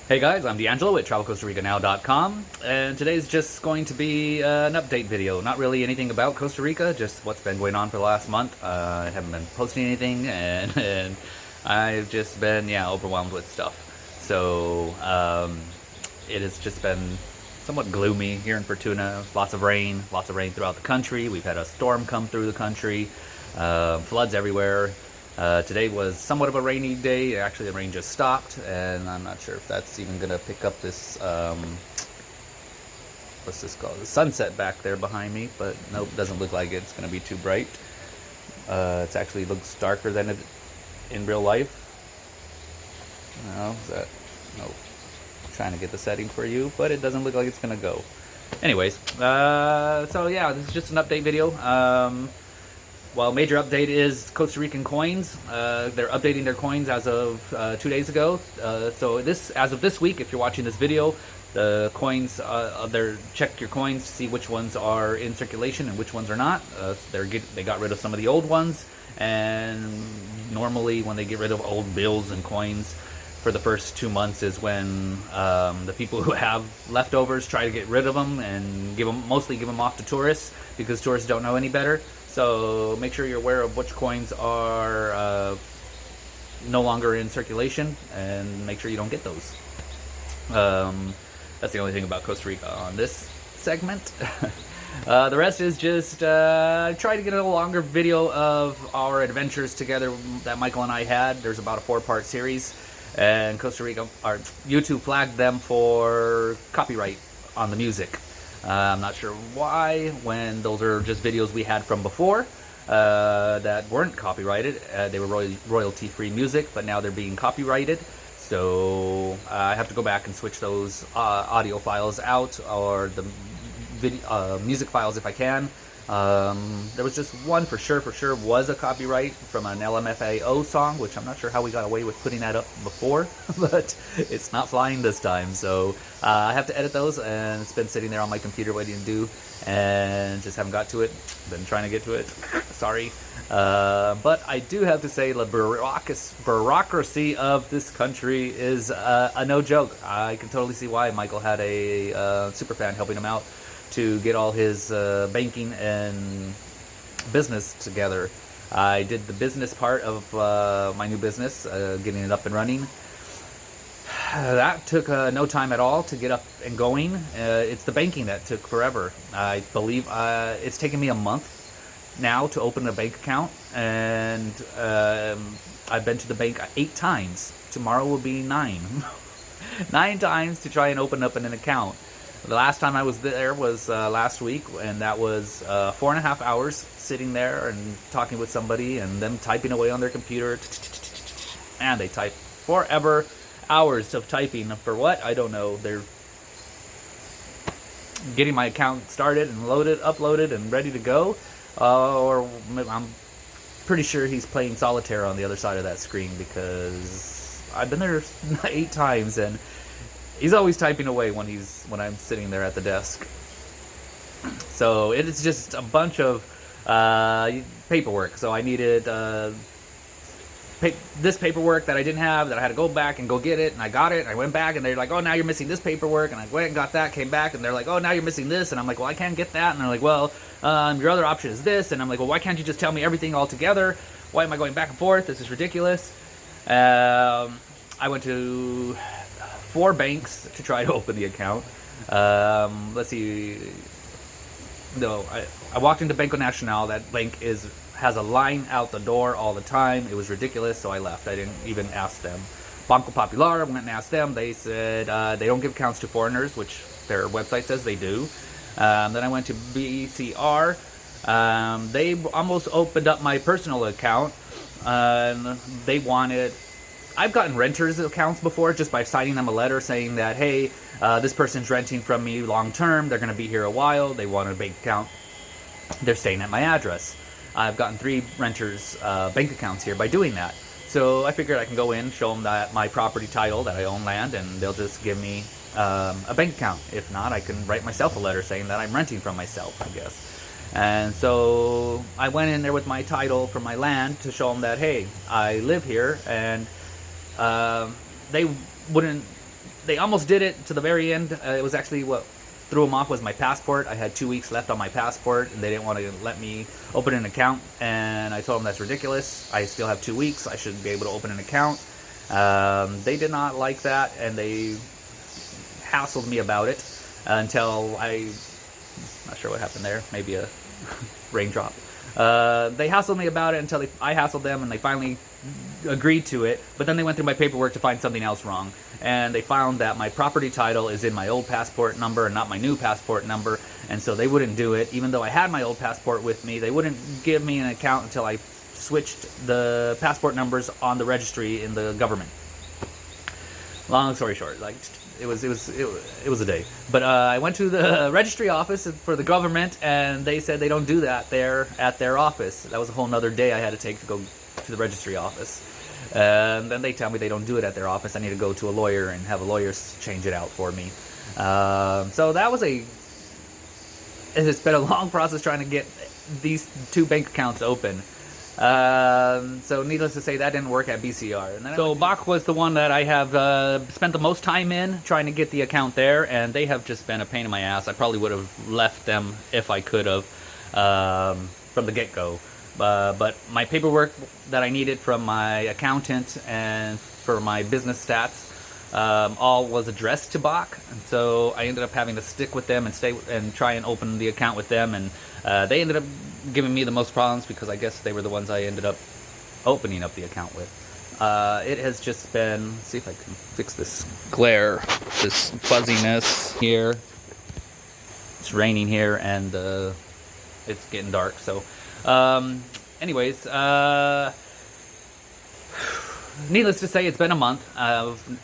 Hey guys, I'm D'Angelo at TravelCostaRicaNow.com, and today's just going to be an update video. Not really anything about Costa Rica, just what's been going on for the last month. I haven't been posting anything, and I've just been, overwhelmed with stuff. So, it has just been somewhat gloomy here in Fortuna. Lots of rain throughout the country. We've had a storm come through the country, floods everywhere. Today was somewhat of a rainy day. Actually, the rain just stopped, and I'm not sure if that's even going to pick up this, what's this called? The sunset back there behind me, but nope, doesn't look like it's going to be too bright. It actually looks darker than it in real life. No, is that, no, I'm trying to get the setting for you, but it doesn't look like it's going to go. Anyways, so yeah, this is just an update video. Well, major update is Costa Rican coins. They're updating their coins as of 2 days ago. So as of this week, if you're watching this video, the coins, check your coins to see which ones are in circulation and which ones are not. They got rid of some of the old ones, and normally when they get rid of old bills and coins, for the first 2 months is when the people who have leftovers try to get rid of them and mostly give them off to tourists, because tourists don't know any better. So make sure you're aware of which coins are no longer in circulation, and make sure you don't get those. That's the only thing about Costa Rica on this segment. The rest is just try to get a longer video of our adventures together that Michael and I had. There's about a 4-part series, and Costa Rica, or YouTube flagged them for copyright on the music. I'm not sure why, when those are just videos we had from before that weren't copyrighted. They were royalty-free music, but now they're being copyrighted. So I have to go back and switch those audio files out, or the music files if I can. There was just one for sure was a copyright from an LMFAO song, which I'm not sure how we got away with putting that up before, but it's not flying this time. So I have to edit those, and it's been sitting there on my computer waiting to do, and just haven't got to it. Been trying to get to it. Sorry. But I do have to say the bureaucracy of this country is a no joke. I can totally see why Michael had a superfan helping him out to get all his banking and business together. I did the business part of my new business, getting it up and running. That took no time at all to get up and going. It's the banking that took forever. I believe it's taken me a month now to open a bank account, and I've been to the bank 8 times. Tomorrow will be 9. 9 times to try and open up an account. The last time I was there was last week, and that was 4.5 hours sitting there and talking with somebody, and them typing away on their computer. And they type forever, hours of typing. For what? I don't know. They're getting my account started and uploaded, and ready to go. Or I'm pretty sure he's playing solitaire on the other side of that screen, because I've been there 8 times, and he's always typing away when I'm sitting there at the desk. So it is just a bunch of paperwork. So I needed this paperwork that I didn't have, that I had to go back and go get it, and I got it, and I went back, and they're like, oh, now you're missing this paperwork, and I went and got that, came back, and they're like, oh, now you're missing this, and I'm like, well, I can't get that, and they're like, well, your other option is this, and I'm like, well, why can't you just tell me everything all together? Why am I going back and forth? This is ridiculous. I went to 4 banks to try to open the account. Let's see. No, I walked into Banco Nacional. That bank has a line out the door all the time. It was ridiculous, so I left. I didn't even ask them. Banco Popular, I went and asked them. They said they don't give accounts to foreigners, which their website says they do. Then I went to BCR. They almost opened up my personal account. They wanted... I've gotten renters accounts before just by signing them a letter saying that, hey, this person's renting from me long term. They're going to be here a while. They want a bank account. They're staying at my address. I've gotten 3 renters bank accounts here by doing that. So I figured I can go in, show them that my property title, that I own land, and they'll just give me a bank account. If not, I can write myself a letter saying that I'm renting from myself, I guess. And so I went in there with my title for my land to show them that, hey, I live here, and they they almost did it to the very end. It was actually what threw them off was my passport. I had 2 weeks left on my passport, and they didn't want to let me open an account. And I told them that's ridiculous. I still have 2 weeks. I should be able to open an account. They did not like that, and they hassled me about it until not sure what happened there. Maybe a raindrop. They hassled me about it until I hassled them, and they finally agreed to it. But then they went through my paperwork to find something else wrong, and they found that my property title is in my old passport number and not my new passport number, and so they wouldn't do it. Even though I had my old passport with me, they wouldn't give me an account until I switched the passport numbers on the registry in the government. Long story short, like it was a day. But I went to the registry office for the government, and they said they don't do that there at their office. That was a whole nother day I had to take to go to the registry office. And then they tell me they don't do it at their office. I need to go to a lawyer and have a lawyer change it out for me. So that was it's been a long process trying to get these 2 bank accounts open. So needless to say, that didn't work at BCR. And then so Bach was the one that I have spent the most time in trying to get the account there, and they have just been a pain in my ass. I probably would have left them if I could have from the get-go. But my paperwork that I needed from my accountant and for my business stats all was addressed to Bach, and so I ended up having to stick with them and try and open the account with them, and they ended up giving me the most problems because I guess they were the ones I ended up opening up the account with. It has just been, let's see if I can fix this glare, this fuzziness here. It's raining here, and it's getting dark, so anyways, needless to say, it's been a month.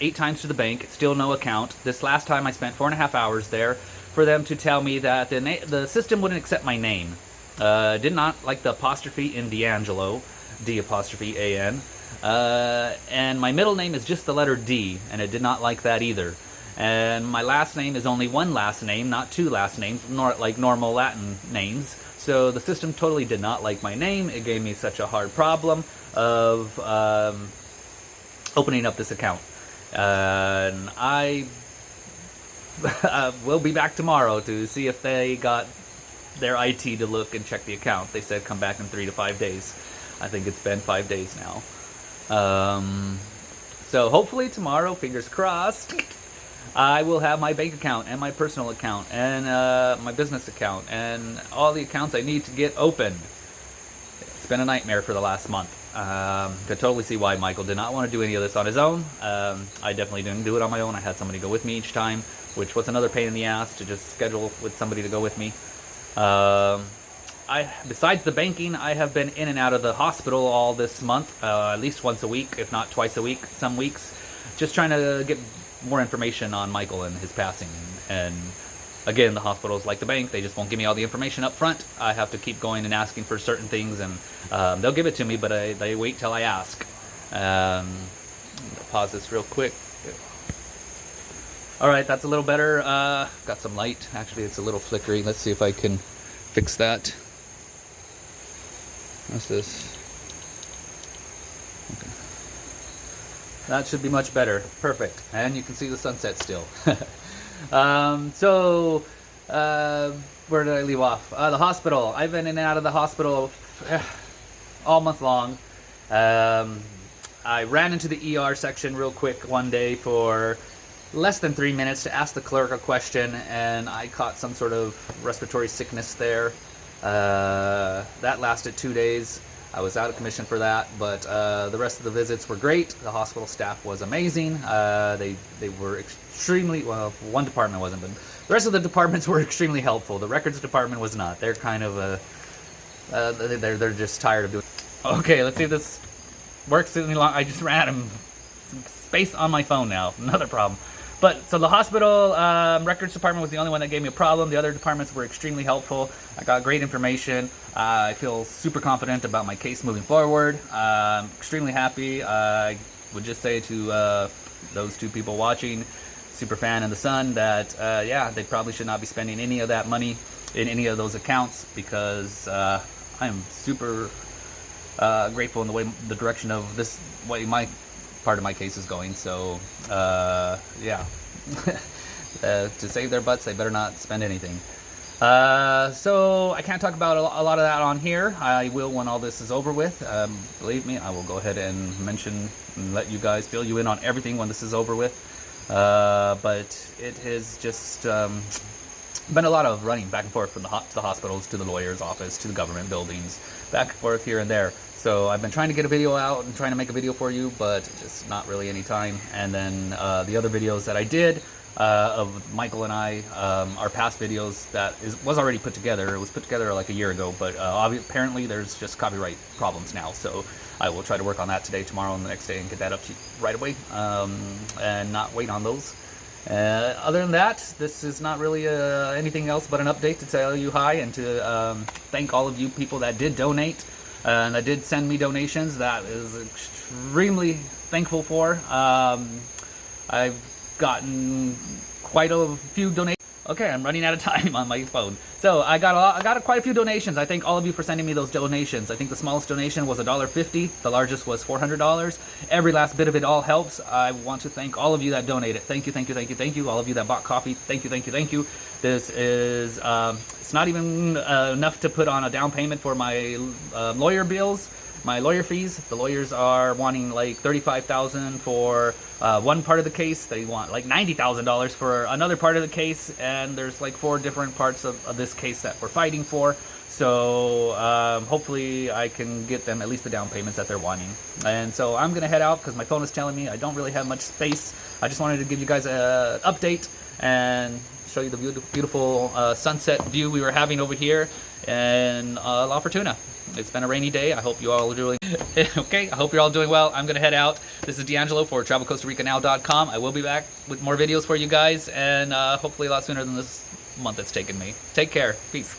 8 times to the bank, still no account. This last time I spent 4.5 hours there for them to tell me that the system wouldn't accept my name. Did not like the apostrophe in D'Angelo, D''A''N. And my middle name is just the letter D, and it did not like that either. And my last name is only 1 last name, not 2 last names, like normal Latin names. So the system totally did not like my name. It gave me such a hard problem of opening up this account. And I will be back tomorrow to see if they got their IT to look and check the account. They said come back in 3 to 5 days. I think it's been 5 days now. So hopefully tomorrow, fingers crossed, I will have my bank account and my personal account and my business account and all the accounts I need to get open. It's been a nightmare for the last month. Could totally see why Michael did not want to do any of this on his own. I definitely didn't do it on my own. I had somebody go with me each time, which was another pain in the ass to just schedule with somebody to go with me. Besides the banking, I have been in and out of the hospital all this month, at least once a week, if not twice a week, some weeks, just trying to get more information on Michael and his passing. And again, the hospitals, like the bank, they just won't give me all the information up front. I have to keep going and asking for certain things, and they'll give it to me, but they wait till I ask. Pause this real quick. Alright, that's a little better. Got some light. Actually, it's a little flickery. Let's see if I can fix that. What's this? Okay. That should be much better. Perfect. And you can see the sunset still. Where did I leave off? The hospital. I've been in and out of the hospital all month long. I ran into the ER section real quick one day for less than 3 minutes to ask the clerk a question, and I caught some sort of respiratory sickness there. That lasted 2 days. I was out of commission for that, but the rest of the visits were great. The hospital staff was amazing. They were extremely, well, one department wasn't, but the rest of the departments were extremely helpful. The records department was not. They're kind of they're just tired of doing. Okay, let's see if this works any long. I just ran out of space on my phone now. Another problem. But so the hospital records department was the only one that gave me a problem. The other departments were extremely helpful. I got great information. I feel super confident about my case moving forward. Extremely happy. I would just say to those 2 people watching, Superfan and the Sun, that yeah, they probably should not be spending any of that money in any of those accounts, because I am super grateful in the direction of this way my part of my case is going. So yeah, To save their butts, they better not spend anything. So I can't talk about a lot of that on here. I will when all this is over with. Believe me, I will go ahead and mention and let you guys fill you in on everything when this is over with. But it has just been a lot of running back and forth from to the hospitals, to the lawyer's office, to the government buildings, back and forth here and there. So I've been trying to get a video out and trying to make a video for you, but just not really any time. And then the other videos that I did of Michael and I, our past videos that was already put together. It was put together like a year ago, but apparently there's just copyright problems now. So I will try to work on that today, tomorrow, and the next day and get that up to you right away, and not wait on those. Other than that, this is not really anything else but an update to tell you hi and to thank all of you people that did donate and that did send me donations. That is extremely thankful for. I've gotten quite a few donations. Okay, I'm running out of time on my phone. So I got quite a few donations. I thank all of you for sending me those donations. I think the smallest donation was $1.50. The largest was $400. Every last bit of it all helps. I want to thank all of you that donated. Thank you, thank you, thank you, thank you. All of you that bought coffee. Thank you, thank you, thank you. This is it's not even enough to put on a down payment for my lawyer bills. My lawyer fees. The lawyers are wanting like $35,000 for one part of the case. They want like $90,000 for another part of the case, and there's like 4 different parts of this case that we're fighting for. So hopefully I can get them at least the down payments that they're wanting. And so I'm gonna head out because my phone is telling me I don't really have much space. I just wanted to give you guys an update and show you the beautiful sunset view we were having over here in La Fortuna. It's been a rainy day. I hope you all are doing okay. I hope you're all doing well. I'm gonna head out. This is D'Angelo for TravelCostaRicaNow.com. I will be back with more videos for you guys, and hopefully a lot sooner than this month it's taken me. Take care. Peace.